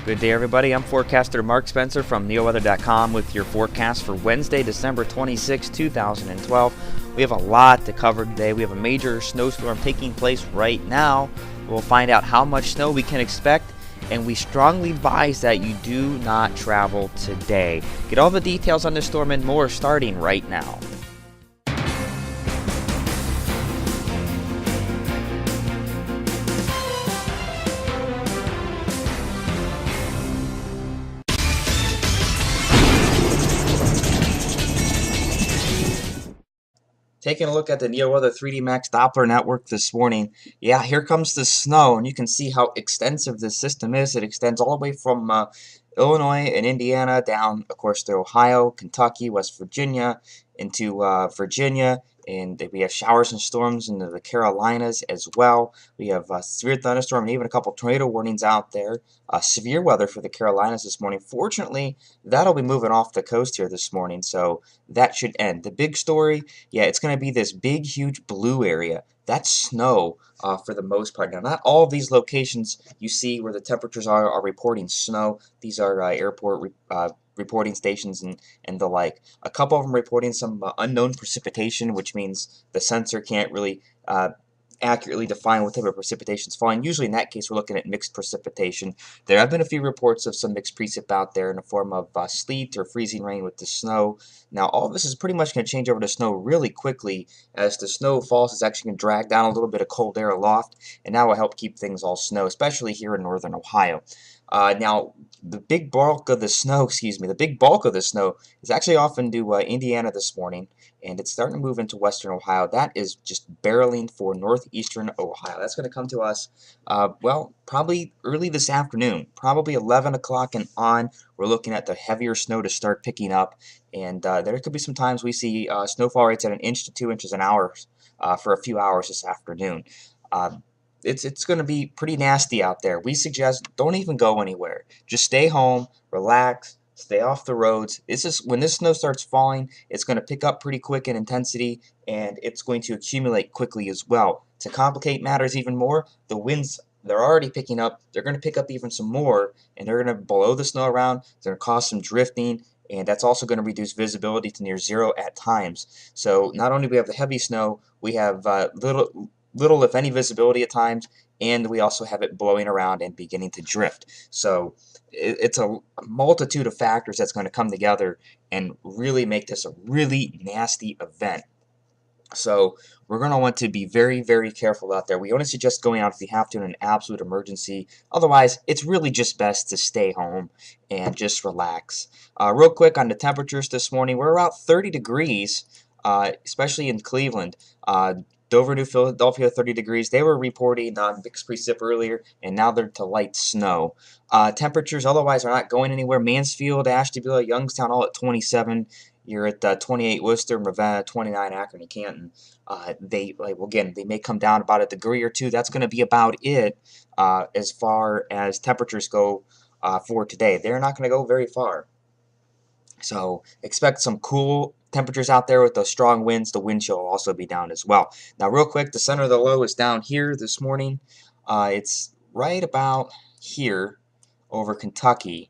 Good day, everybody. I'm forecaster Mark Spencer from NeoWeather.com with your forecast for Wednesday, December 26, 2012. We have a lot to cover today. We have a major snowstorm taking place right now. We'll find out how much snow we can expect, and we strongly advise that you do not travel today. Get all the details on this storm and more starting right now. Taking a look at the NeoWeather 3D Max Doppler network this morning, yeah, here comes the snow, and you can see how extensive this system is. It extends all the way from Illinois and Indiana down, of course, to Ohio, Kentucky, West Virginia, into Virginia, and we have showers and storms into the Carolinas as well. We have severe thunderstorm and even a couple tornado warnings out there. Severe weather for the Carolinas this morning. Fortunately, that'll be moving off the coast here this morning, so that should end. The big story, yeah, it's going to be this big, huge blue area. That's snow for the most part. Now, not all of these locations you see where the temperatures are reporting snow. These are airport reporting stations and the like. A couple of them reporting some unknown precipitation, which means the sensor can't really accurately define what type of precipitation is falling. Usually in that case we're looking at mixed precipitation. There have been a few reports of some mixed precip out there in the form of sleet or freezing rain with the snow. Now all of this is pretty much going to change over to snow really quickly as the snow falls. Is actually going to drag down a little bit of cold air aloft, and that will help keep things all snow, especially here in northern Ohio. Now, the big bulk of the snow, is actually off into Indiana this morning, and it's starting to move into western Ohio. That is just barreling for northeastern Ohio. That's going to come to us, well, probably early this afternoon, probably 11 o'clock and on. We're looking at the heavier snow to start picking up, and there could be some times we see snowfall rates at 1 inch to 2 inches an hour for a few hours this afternoon. It's going to be pretty nasty out there. We suggest don't even go anywhere. Just stay home, relax, stay off the roads. When this snow starts falling, it's going to pick up pretty quick in intensity, and it's going to accumulate quickly as well. To complicate matters even more, the winds, they're already picking up. They're going to pick up even some more, and they're going to blow the snow around. They're going to cause some drifting, and that's also going to reduce visibility to near zero at times. So not only do we have the heavy snow, we have little if any visibility at times, and we also have it blowing around and beginning to drift. So it's a multitude of factors that's going to come together and really make this a really nasty event. So we're going to want to be very, very careful out there. We only suggest going out if you have to in an absolute emergency. Otherwise, it's really just best to stay home and just relax. Real quick on the temperatures this morning, we're about 30 degrees, especially in Cleveland. Dover, New Philadelphia, 30 degrees. They were reporting mixed precip earlier, and now they're to light snow. Temperatures otherwise are not going anywhere. Mansfield, Ashtabula, Youngstown, all at 27. You're at 28 Worcester, Ravenna, 29 Akron and Canton. They may come down about a degree or two. That's going to be about it as far as temperatures go for today. They're not going to go very far. So expect some cool temperatures out there with those strong winds. The wind chill will also be down as well. Now real quick, the center of the low is down here this morning. It's right about here over Kentucky.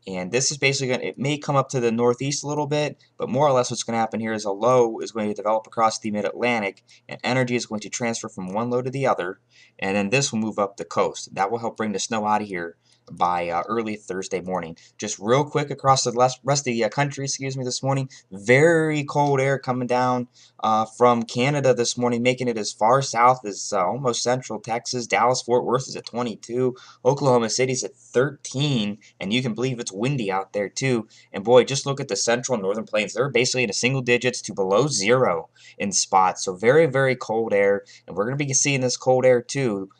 And this is basically it may come up to the northeast a little bit, but more or less what's going to happen here is a low is going to develop across the mid-Atlantic, and energy is going to transfer from one low to the other, and then this will move up the coast. That will help bring the snow out of here by early Thursday morning. Just real quick across the rest of the country, this morning, very cold air coming down from Canada this morning, making it as far south as almost central Texas. Dallas, Fort Worth is at 22. Oklahoma City's at 13, and you can believe it's windy out there too. And boy, just look at the central and northern plains. They're basically in the single digits to below zero in spots. So very, very cold air, and we're going to be seeing this cold air too.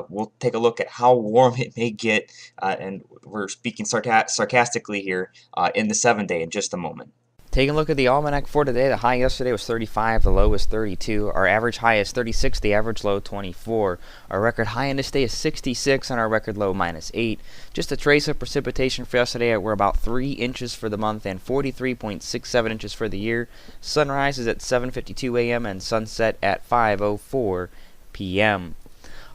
We'll take a look at how warm it may get, and we're speaking sarcastically here in the 7-day in just a moment. Taking a look at the almanac for today, the high yesterday was 35, the low was 32. Our average high is 36, the average low 24. Our record high in this day is 66, and our record low -8. Just a trace of precipitation for yesterday, we're about 3 inches for the month and 43.67 inches for the year. Sunrise is at 7:52 a.m. and sunset at 5:04 p.m.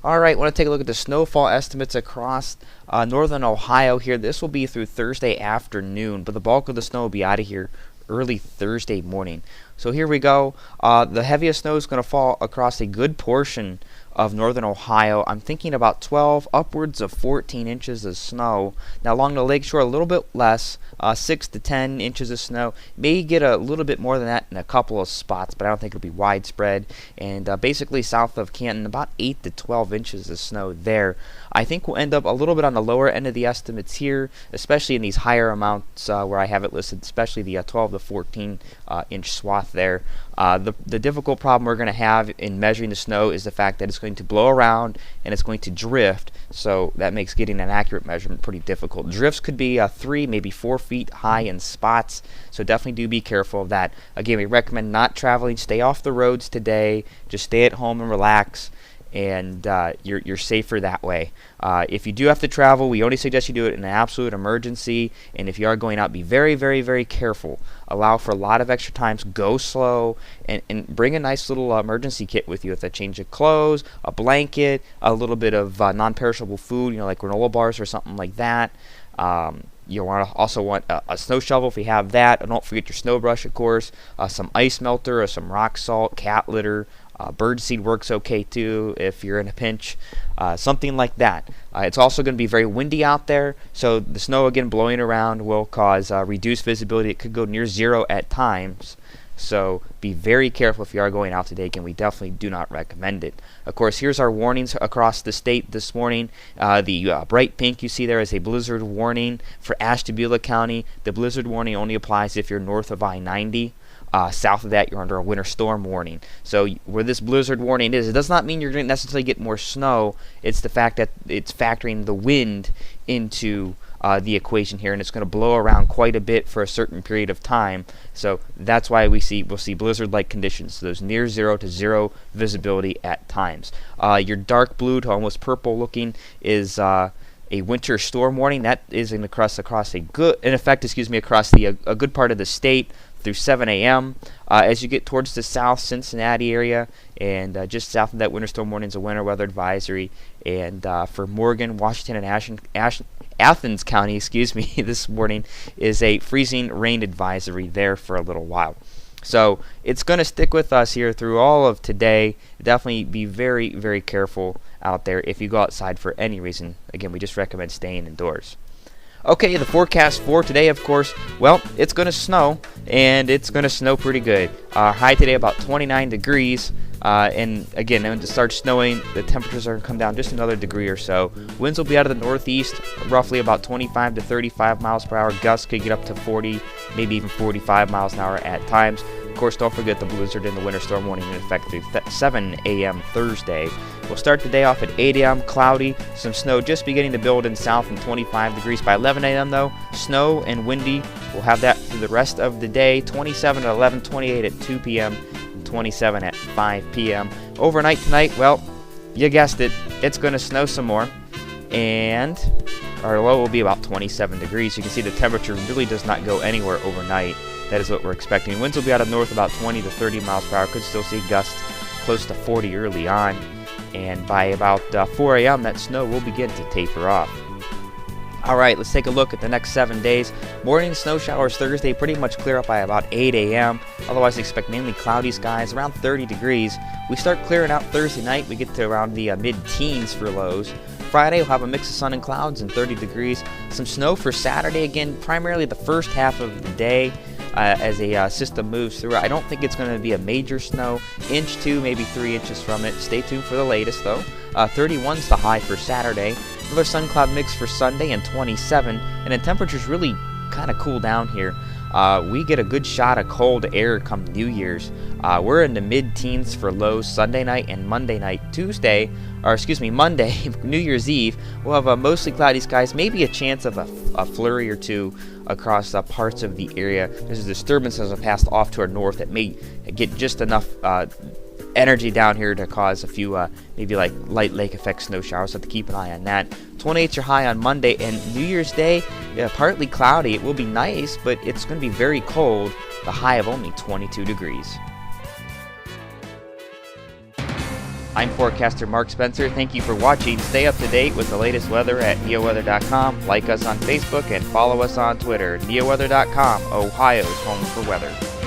Alright, want to take a look at the snowfall estimates across northern Ohio here. This will be through Thursday afternoon, but the bulk of the snow will be out of here early Thursday morning. So here we go. The heaviest snow is going to fall across a good portion of northern Ohio. I'm thinking about 12, upwards of 14 inches of snow. Now along the lakeshore, a little bit less, 6 to 10 inches of snow. May get a little bit more than that in a couple of spots, but I don't think it'll be widespread. And basically south of Canton, about 8 to 12 inches of snow there. I think we'll end up a little bit on the lower end of the estimates here, especially in these higher amounts where I have it listed, especially the 12 to 14 inch swath there. The difficult problem we're going to have in measuring the snow is the fact that it's going to blow around and it's going to drift, so that makes getting an accurate measurement pretty difficult. Drifts could be 3, maybe 4 feet high in spots, so definitely do be careful of that. Again, we recommend not traveling. Stay off the roads today. Just stay at home and relax, and you're safer that way. If you do have to travel, we only suggest you do it in an absolute emergency, and if you are going out, be very, very, very careful. Allow for a lot of extra times, go slow, and bring a nice little emergency kit with you with a change of clothes, a blanket, a little bit of non-perishable food, like granola bars or something like that. You also want a snow shovel if you have that. And don't forget your snow brush, of course, some ice melter or some rock salt, cat litter. Bird seed works okay too if you're in a pinch, something like that. It's also going to be very windy out there, so the snow again blowing around will cause reduced visibility. It could go near zero at times, so be very careful if you are going out today. Again, we definitely do not recommend it. Of course, here's our warnings across the state this morning. The bright pink you see there is a blizzard warning for Ashtabula County. The blizzard warning only applies if you're north of I-90. South of that, you're under a winter storm warning. So where this blizzard warning is, it does not mean you're going to necessarily get more snow. It's the fact that it's factoring the wind into the equation here, and it's going to blow around quite a bit for a certain period of time. So that's why we'll see blizzard-like conditions, so those near zero to zero visibility at times. Your dark blue to almost purple looking is a winter storm warning. That is across a good part of the state through 7 a.m. As you get towards the south Cincinnati area and just south of that winter storm warning is a winter weather advisory. And for Morgan, Washington, and Athens County, this morning is a freezing rain advisory there for a little while. So it's going to stick with us here through all of today. Definitely be very, very careful out there if you go outside for any reason. Again, we just recommend staying indoors. Okay, the forecast for today, of course, well, it's going to snow, and it's going to snow pretty good. High today about 29 degrees, and again, when it starts snowing, the temperatures are going to come down just another degree or so. Winds will be out of the northeast, roughly about 25 to 35 miles per hour. Gusts could get up to 40, maybe even 45 miles an hour at times. Of course, don't forget the blizzard and the winter storm warning in effect through 7 a.m. Thursday. We'll start the day off at 8 a.m. cloudy, some snow just beginning to build in south and 25 degrees. By 11 a.m. though, snow and windy. We'll have that through the rest of the day. 27 at 11, 28 at 2 p.m., and 27 at 5 p.m. Overnight tonight, well, you guessed it, it's going to snow some more, and our low will be about 27 degrees. You can see the temperature really does not go anywhere overnight. That is what we're expecting. Winds will be out of north about 20 to 30 miles per hour. Could still see gusts close to 40 early on. And by about 4 a.m., that snow will begin to taper off. Alright, let's take a look at the next 7 days. Morning snow showers Thursday pretty much clear up by about 8 a.m. Otherwise, expect mainly cloudy skies, around 30 degrees. We start clearing out Thursday night. We get to around the mid-teens for lows. Friday, we'll have a mix of sun and clouds and 30 degrees. Some snow for Saturday, again, primarily the first half of the day. As a system moves through. I don't think it's going to be a major snow. 1 to 2, maybe 3 inches from it. Stay tuned for the latest, though. 31's the high for Saturday. Another sun cloud mix for Sunday, and 27. And then temperatures really kind of cool down here. We get a good shot of cold air come New Year's. We're in the mid-teens for lows Sunday night and Monday night. Monday, New Year's Eve, we'll have mostly cloudy skies, maybe a chance of a flurry or two across parts of the area. There's disturbances that passed off to our north that may get just enough energy down here to cause a few maybe like light lake effect snow showers, so have to keep an eye on that. 28's your high on Monday, and New Year's Day, partly cloudy. It will be nice, but it's going to be very cold. The high of only 22 degrees. I'm forecaster Mark Spencer. Thank you for watching. Stay up to date with the latest weather at neoweather.com. Like us on Facebook and follow us on Twitter. neoweather.com, Ohio's home for weather.